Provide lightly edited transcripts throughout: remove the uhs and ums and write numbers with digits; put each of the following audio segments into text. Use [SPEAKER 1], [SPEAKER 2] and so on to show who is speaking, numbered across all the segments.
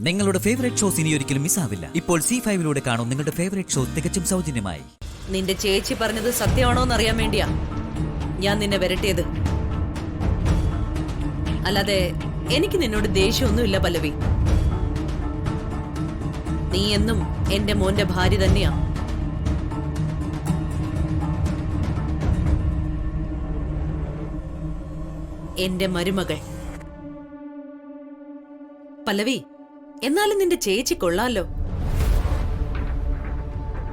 [SPEAKER 1] നിങ്ങളുടെ favourite shows ഇനി ഒരിക്കലും മിസ്സാവില്ല. ഇപ്പോൾ C5-ലൂടെ കാണും നിങ്ങളുടെ ഫേവറേറ്റ് ഷോ തികച്ചും സൗജന്യമായി.
[SPEAKER 2] നിന്റെ ചേച്ചി പറഞ്ഞത് സത്യമാണോ എന്ന് അറിയാൻ വേണ്ടിയാ ഞാൻ നിന്നെ വരട്ടിയത്. അല്ലാതെ എനിക്ക് നിന്നോട് ദേഷ്യമൊന്നുമില്ല പല്ലവി. നീ എന്നും എന്റെ മോന്റെ ഭാര്യ തന്നെയാ. എന്റെ മരുമകൾ പല്ലവി. എന്നാലും നിന്റെ ചേച്ചി കൊള്ളാലോ.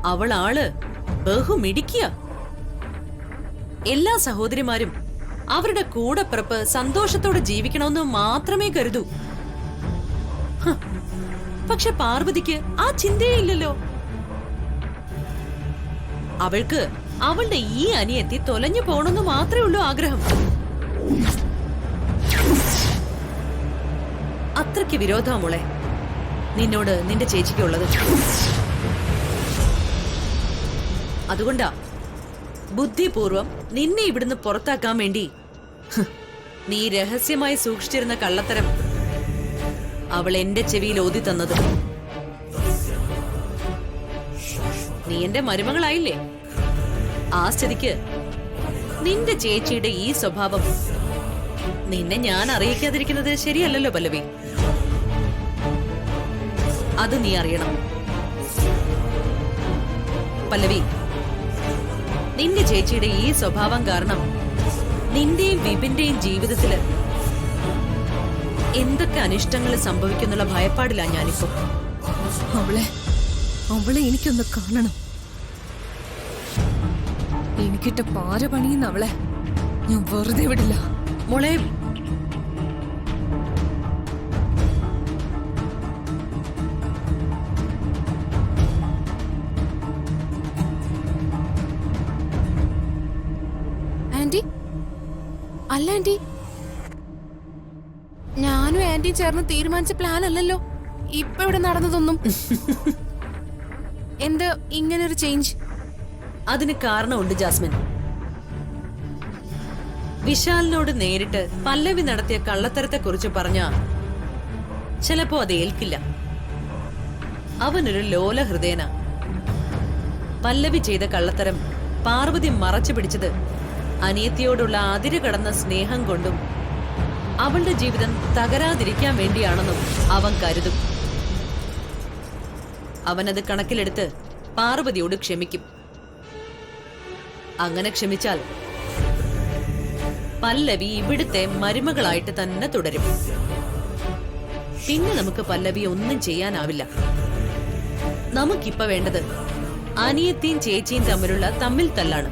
[SPEAKER 2] അവളാള് ബഹുമിടിക്കുക. എല്ലാ സഹോദരിമാരും അവരുടെ കൂടപ്പിറപ്പ് സന്തോഷത്തോടെ ജീവിക്കണമെന്ന് മാത്രമേ കരുതൂ. പക്ഷെ പാർവതിക്ക് ആ ചിന്തയേ ഇല്ലല്ലോ. അവൾക്ക് അവളുടെ ഈ അനിയത്തി തൊലഞ്ഞു പോണെന്ന് മാത്രമേ ഉള്ളൂ ആഗ്രഹം. അത്രയ്ക്ക് വിരോധാ മോളെ നിന്നോട് നിന്റെ ചേച്ചിക്കുള്ളത്. അതുകൊണ്ടാ ബുദ്ധിപൂർവം നിന്നെ ഇവിടുന്ന് പുറത്താക്കാൻ വേണ്ടി നീ രഹസ്യമായി സൂക്ഷിച്ചിരുന്ന കള്ളത്തരം അവൾ എന്റെ ചെവിയിൽ ഓതി തന്നത്. നീ എന്റെ മരുമകളായില്ലേ? ആ സ്ഥിതിക്ക് നിന്റെ ചേച്ചിയുടെ ഈ സ്വഭാവം നിന്നെ ഞാൻ അറിയിക്കാതിരിക്കുന്നത് ശരിയല്ലല്ലോ പല്ലവി. അത് നീ അറിയണം പല്ലവി. നിന്റെ ചേച്ചിയുടെ ഈ സ്വഭാവം കാരണം നിന്റെയും വിപിന്റെയും ജീവിതത്തില് എന്തൊക്കെ അനിഷ്ടങ്ങൾ സംഭവിക്കുന്നുള്ള ഭയപ്പാടില്ല ഞാനിപ്പോ.
[SPEAKER 3] അവളെ എനിക്കൊന്ന് കാണണം. എനിക്കിട്ട പാര പണിയുന്ന അവളെ ഞാൻ വെറുതെ വിടില്ല
[SPEAKER 2] മോളെ.
[SPEAKER 3] ആന്റി, അല്ല ആന്റി, ഞാനും ആന്റിയും ചേർന്ന് തീരുമാനിച്ച പ്ലാൻ അല്ലല്ലോ ഇപ്പൊ ഇവിടെ നടന്നതൊന്നും. എന്ത് ഇങ്ങനൊരു ചേഞ്ച്?
[SPEAKER 2] അതിന് കാരണമുണ്ട് ജാസ്മിൻ. വിശാലിനോട് നേരിട്ട് പല്ലവി നടത്തിയ കള്ളത്തരത്തെ കുറിച്ച് പറഞ്ഞ ചിലപ്പോ അത് ഏൽക്കില്ല. അവനൊരു ലോല ഹൃദയന. പല്ലവി ചെയ്ത കള്ളത്തരം പാർവതി മറച്ചു പിടിച്ചത് അനിയത്തിയോടുള്ള അതിര് കടന്ന സ്നേഹം കൊണ്ടും അവളുടെ ജീവിതം തകരാതിരിക്കാൻ വേണ്ടിയാണെന്നും അവൻ കരുതും. അവനത് കണക്കിലെടുത്ത് പാർവതിയോട് ക്ഷമിക്കും. അങ്ങനെ ക്ഷമിച്ചാൽ പല്ലവി ഇവിടുത്തെ മരുമകളായിട്ട് തന്നെ തുടരും. പിന്നെ നമുക്ക് പല്ലവി ഒന്നും ചെയ്യാനാവില്ല. നമുക്കിപ്പ വേണ്ടത് അനിയത്തിയും ചേച്ചിയും തമ്മിലുള്ള തമ്മിൽ തല്ലാണ്.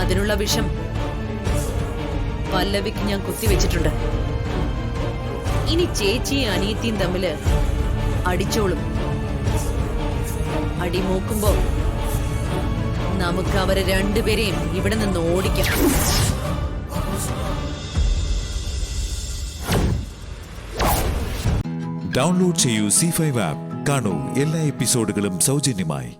[SPEAKER 2] അതിനുള്ള വിഷം പല്ലവിക്ക് ഞാൻ കുത്തിവെച്ചിട്ടുണ്ട്. ഇനി ചേച്ചിയും അനിയത്തിയും തമ്മില് അടിച്ചോളും. അടി മൂക്കുമ്പോ നമുക്ക് അവരെ രണ്ടുപേരെയും ഇവിടെ നിന്ന് ഓടിക്കാം.
[SPEAKER 4] ഡൗൺലോഡ് ചെയ്യൂ C5 ആപ്പ്. കാണൂ എല്ലാ എപ്പിസോഡുകളും സൗജന്യമായി.